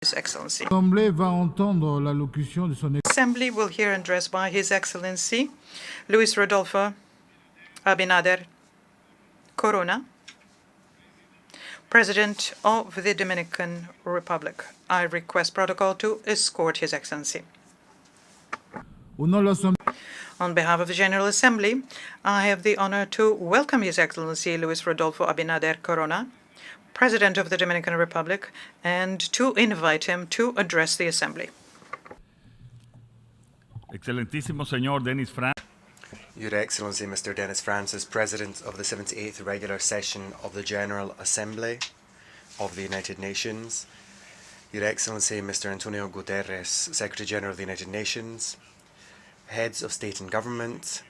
His Excellency. L'Assemblée va entendre l'allocution de son Assembly will hear an address by His Excellency Luis Rodolfo Abinader Corona, President of the Dominican Republic. I request protocol to escort His Excellency. Au nom de l'Assemblée, On behalf of the General Assembly, I have the honor to welcome His Excellency Luis Rodolfo Abinader Corona, President of the Dominican Republic, and to invite him to address the Assembly. Excelentísimo señor Denis Francis. Your Excellency, Mr. Dennis Francis, President of the 78th Regular Session of the General Assembly of the United Nations. Your Excellency, Mr. Antonio Guterres, Secretary General of the United Nations. Heads of State and Government,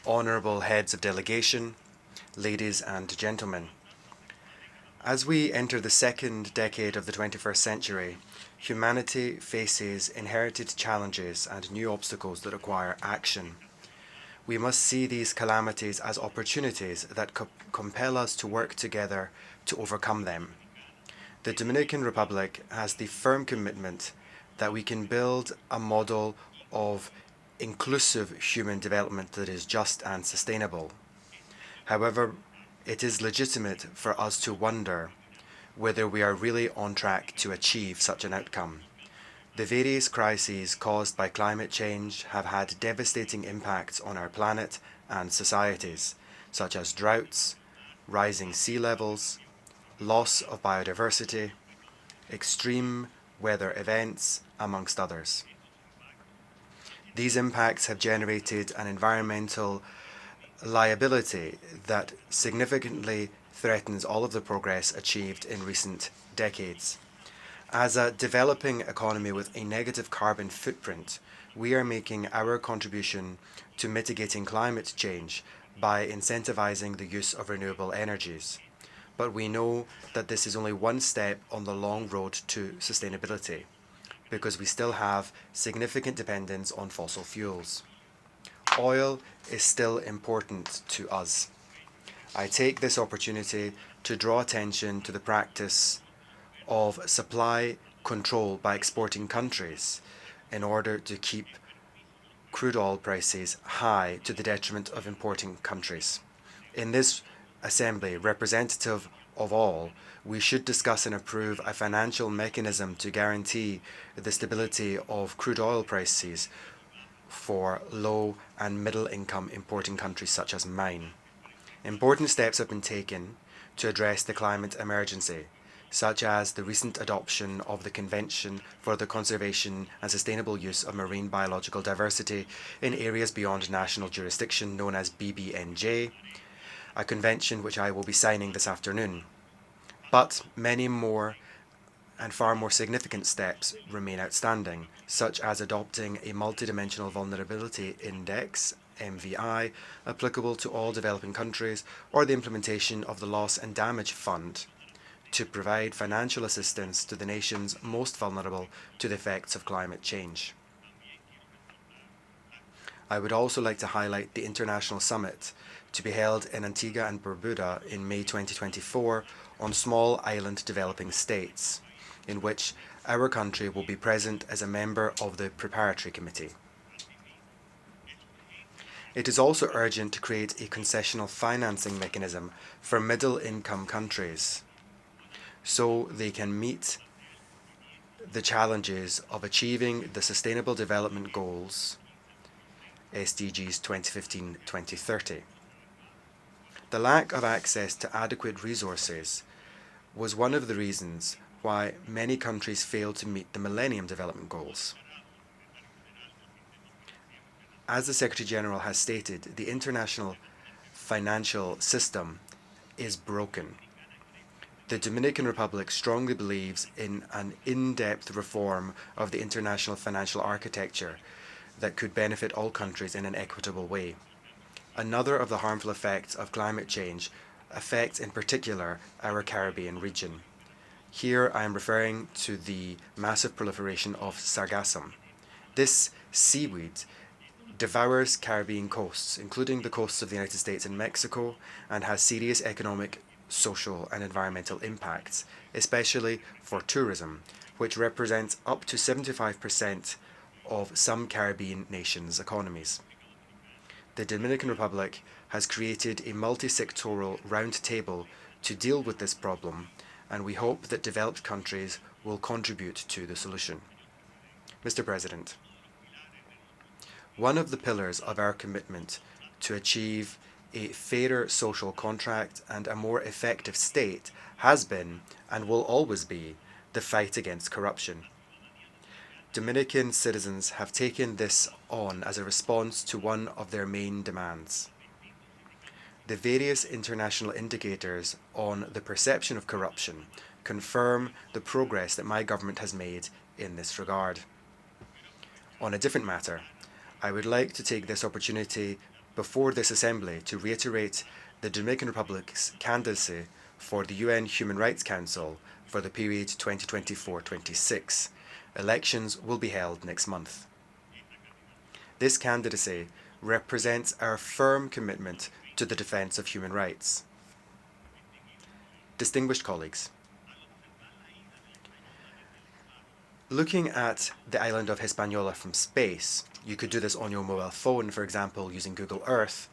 Honourable Heads of Delegation, ladies and gentlemen. As we enter the second decade of the 21st century, humanity faces inherited challenges and new obstacles that require action. We must see these calamities as opportunities that compel us to work together to overcome them. The Dominican Republic has the firm commitment that we can build a model of inclusive human development that is just and sustainable. However, it is legitimate for us to wonder whether we are really on track to achieve such an outcome. The various crises caused by climate change have had devastating impacts on our planet and societies, such as droughts, rising sea levels, loss of biodiversity, extreme weather events, amongst others. These impacts have generated an environmental liability that significantly threatens all of the progress achieved in recent decades. As a developing economy with a negative carbon footprint, we are making our contribution to mitigating climate change by incentivizing the use of renewable energies. But we know that this is only one step on the long road to sustainability, because we still have significant dependence on fossil fuels. Oil is still important to us. I take this opportunity to draw attention to the practice of supply control by exporting countries in order to keep crude oil prices high to the detriment of importing countries. In this Assembly, representative of all, we should discuss and approve a financial mechanism to guarantee the stability of crude oil prices for low and middle income importing countries such as mine. Important steps have been taken to address the climate emergency, such as the recent adoption of the Convention for the Conservation and Sustainable Use of Marine Biological Diversity in Areas Beyond National Jurisdiction, known as BBNJ, a convention which I will be signing this afternoon. But many more and far more significant steps remain outstanding, such as adopting a multidimensional vulnerability index, MVI, applicable to all developing countries, or the implementation of the Loss and Damage Fund to provide financial assistance to the nations most vulnerable to the effects of climate change. I would also like to highlight the International Summit to be held in Antigua and Barbuda in May 2024 on small island developing states, in which our country will be present as a member of the Preparatory Committee. It is also urgent to create a concessional financing mechanism for middle-income countries so they can meet the challenges of achieving the Sustainable Development Goals, SDGs 2015-2030. The lack of access to adequate resources was one of the reasons why many countries failed to meet the Millennium Development Goals. As the Secretary General has stated, the international financial system is broken. The Dominican Republic strongly believes in an in-depth reform of the international financial architecture that could benefit all countries in an equitable way. Another of the harmful effects of climate change affects in particular our Caribbean region. Here I am referring to the massive proliferation of sargassum. This seaweed devours Caribbean coasts, including the coasts of the United States and Mexico, and has serious economic, social and environmental impacts, especially for tourism, which represents up to 75% of some Caribbean nations' economies. The Dominican Republic has created a multi-sectoral roundtable to deal with this problem, and we hope that developed countries will contribute to the solution. Mr. President, one of the pillars of our commitment to achieve a fairer social contract and a more effective state has been, and will always be, the fight against corruption. Dominican citizens have taken this on as a response to one of their main demands. The various international indicators on the perception of corruption confirm the progress that my government has made in this regard. On a different matter, I would like to take this opportunity before this Assembly to reiterate the Dominican Republic's candidacy for the UN Human Rights Council for the period 2024-26. Elections will be held next month. This candidacy represents our firm commitment to the defence of human rights. Distinguished colleagues, looking at the island of Hispaniola from space, you could do this on your mobile phone, for example, using Google Earth.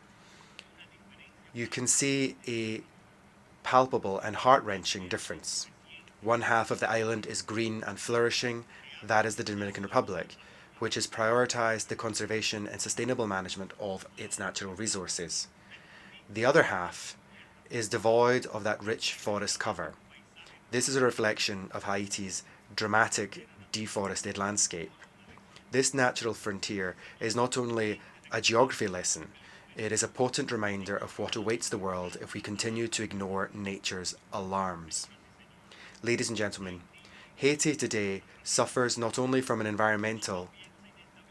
You can see a palpable and heart-wrenching difference. One half of the island is green and flourishing. That is the Dominican Republic, which has prioritized the conservation and sustainable management of its natural resources. The other half is devoid of that rich forest cover. This is a reflection of Haiti's dramatic deforested landscape. This natural frontier is not only a geography lesson, it is a potent reminder of what awaits the world if we continue to ignore nature's alarms. Ladies and gentlemen, Haiti today suffers not only from an environmental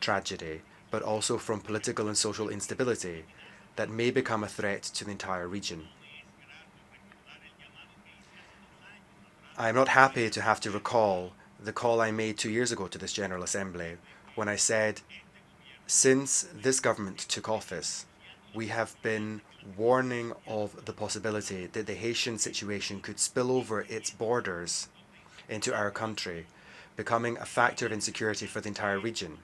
tragedy, but also from political and social instability that may become a threat to the entire region. I am not happy to have to recall the call I made 2 years ago to this General Assembly when I said, since this government took office, we have been warning of the possibility that the Haitian situation could spill over its borders into our country, becoming a factor of insecurity for the entire region.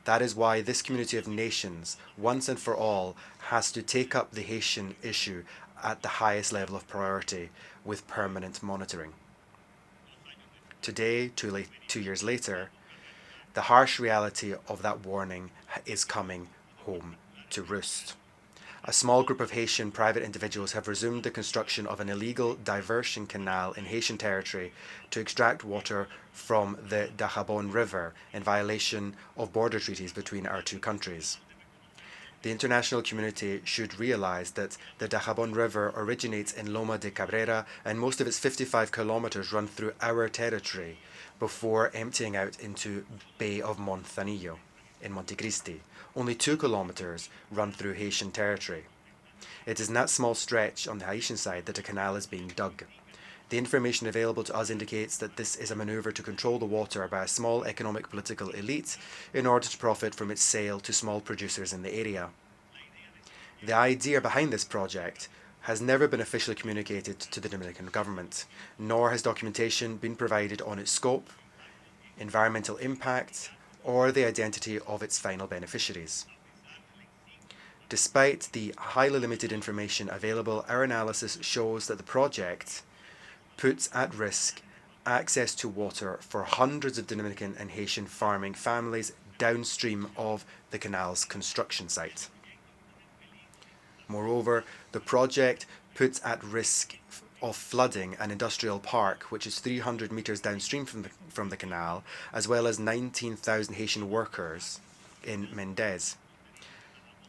That is why this community of nations, once and for all, has to take up the Haitian issue at the highest level of priority with permanent monitoring. Today, 2 years later, the harsh reality of that warning is coming home to roost. A small group of Haitian private individuals have resumed the construction of an illegal diversion canal in Haitian territory to extract water from the Dajabon River in violation of border treaties between our two countries. The international community should realize that the Dajabon River originates in Loma de Cabrera and most of its 55 kilometers run through our territory before emptying out into Bay of Montanillo in Montecristi. Only 2 kilometers run through Haitian territory. It is in that small stretch on the Haitian side that a canal is being dug. The information available to us indicates that this is a maneuver to control the water by a small economic political elite in order to profit from its sale to small producers in the area. The idea behind this project has never been officially communicated to the Dominican government, nor has documentation been provided on its scope, environmental impact, or the identity of its final beneficiaries. Despite the highly limited information available, our analysis shows that the project puts at risk access to water for hundreds of Dominican and Haitian farming families downstream of the canal's construction site. Moreover, the project puts at risk of flooding an industrial park which is 300 meters downstream from the canal, as well as 19,000 Haitian workers in Mendez,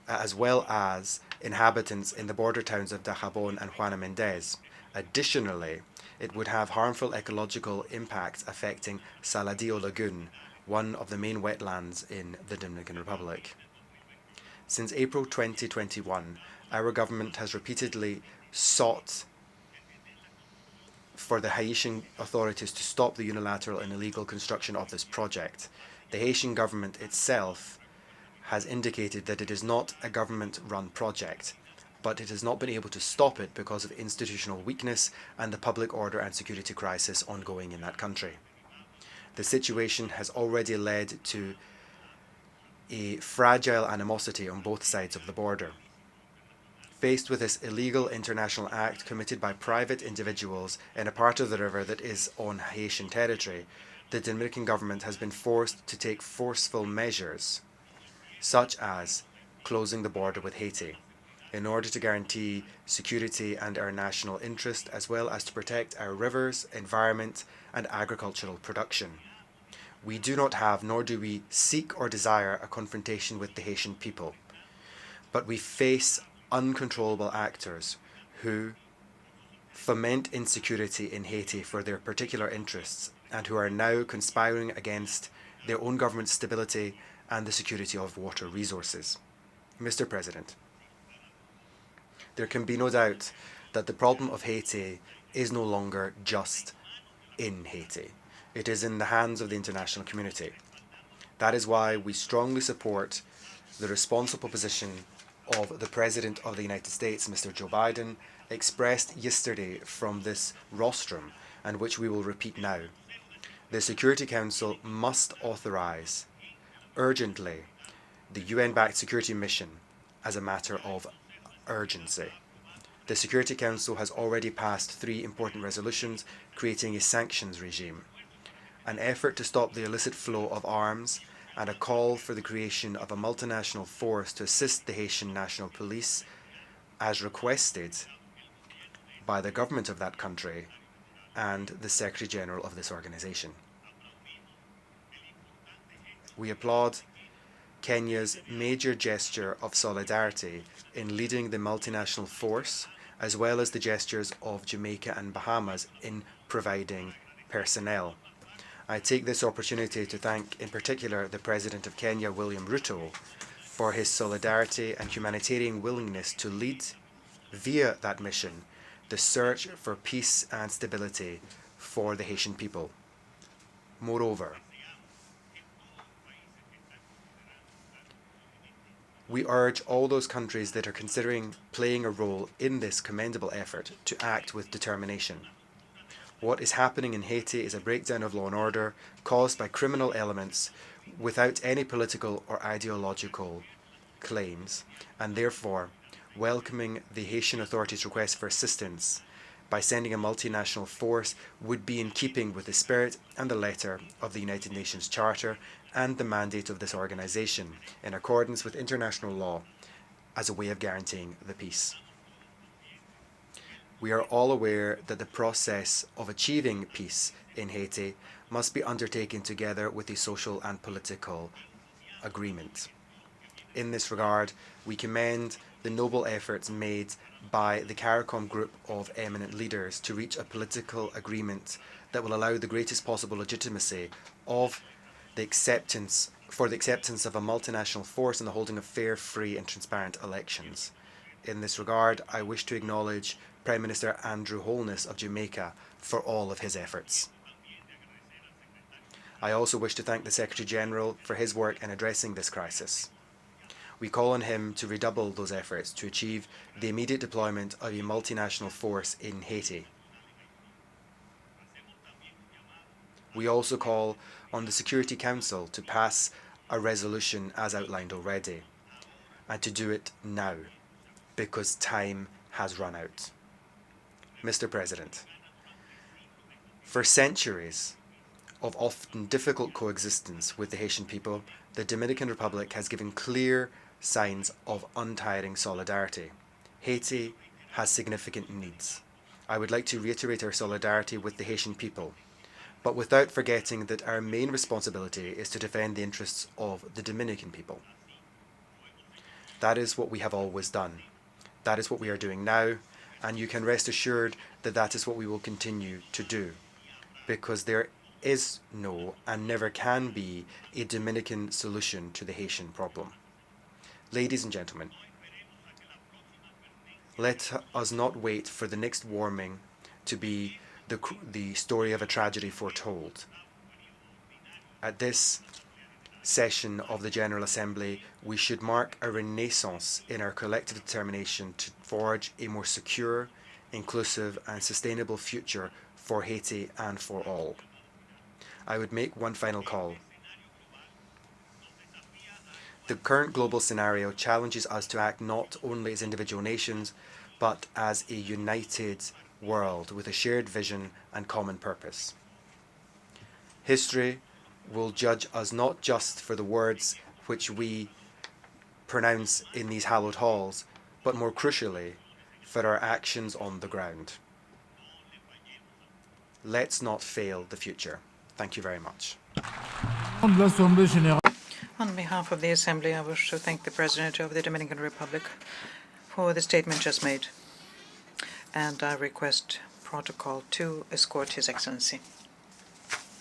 as well as inhabitants in the border towns of Dajabon and Juana Mendez. Additionally, it would have harmful ecological impacts affecting Saladillo Lagoon, one of the main wetlands in the Dominican Republic. Since April 2021, our government has repeatedly sought for the Haitian authorities to stop the unilateral and illegal construction of this project. The Haitian government itself has indicated that it is not a government-run project, but it has not been able to stop it because of institutional weakness and the public order and security crisis ongoing in that country. The situation has already led to a fragile animosity on both sides of the border. Faced with this illegal international act committed by private individuals in a part of the river that is on Haitian territory, the Dominican government has been forced to take forceful measures, such as closing the border with Haiti, in order to guarantee security and our national interest, as well as to protect our rivers, environment, and agricultural production. We do not have, nor do we seek or desire, a confrontation with the Haitian people, but we face uncontrollable actors who foment insecurity in Haiti for their particular interests and who are now conspiring against their own government's stability and the security of water resources. Mr. President, there can be no doubt that the problem of Haiti is no longer just in Haiti. It is in the hands of the international community. That is why we strongly support the responsible position of the President of the United States, Mr. Joe Biden, expressed yesterday from this rostrum, and which we will repeat now. The Security Council must authorize urgently the UN-backed security mission as a matter of urgency. The Security Council has already passed 3 important resolutions creating a sanctions regime, an effort to stop the illicit flow of arms, and a call for the creation of a multinational force to assist the Haitian National Police as requested by the government of that country and the Secretary General of this organization. We applaud Kenya's major gesture of solidarity in leading the multinational force, as well as the gestures of Jamaica and Bahamas in providing personnel. I take this opportunity to thank in particular the President of Kenya, William Ruto, for his solidarity and humanitarian willingness to lead, via that mission, the search for peace and stability for the Haitian people. Moreover, we urge all those countries that are considering playing a role in this commendable effort to act with determination. What is happening in Haiti is a breakdown of law and order caused by criminal elements without any political or ideological claims, and therefore welcoming the Haitian authorities' request for assistance by sending a multinational force would be in keeping with the spirit and the letter of the United Nations Charter and the mandate of this organization, in accordance with international law, as a way of guaranteeing the peace. We are all aware that the process of achieving peace in Haiti must be undertaken together with a social and political agreement. In this regard, we commend the noble efforts made by the CARICOM group of eminent leaders to reach a political agreement that will allow the greatest possible legitimacy of the acceptance of a multinational force and the holding of fair, free and transparent elections. In this regard, I wish to acknowledge Prime Minister Andrew Holness of Jamaica for all of his efforts. I also wish to thank the Secretary General for his work in addressing this crisis. We call on him to redouble those efforts to achieve the immediate deployment of a multinational force in Haiti. We also call on the Security Council to pass a resolution as outlined already, and to do it now, because time has run out. Mr. President, for centuries of often difficult coexistence with the Haitian people, the Dominican Republic has given clear signs of untiring solidarity. Haiti has significant needs. I would like to reiterate our solidarity with the Haitian people, but without forgetting that our main responsibility is to defend the interests of the Dominican people. That is what we have always done. That is what we are doing now, and you can rest assured that that is what we will continue to do, because there is no and never can be a Dominican solution to the Haitian problem. Ladies and gentlemen, let us not wait for the next warming to be the story of a tragedy foretold. At this session of the General Assembly, we should mark a renaissance in our collective determination to forge a more secure, inclusive and sustainable future for Haiti and for all. I would make one final call. The current global scenario challenges us to act not only as individual nations, but as a united world with a shared vision and common purpose. History will judge us not just for the words which we pronounce in these hallowed halls, but more crucially, for our actions on the ground. Let's not fail the future. Thank you very much. Au nom de l'Assemblée générale, On behalf of the Assembly, I wish to thank the President of the Dominican Republic for the statement just made, and I request Protocol to escort His Excellency.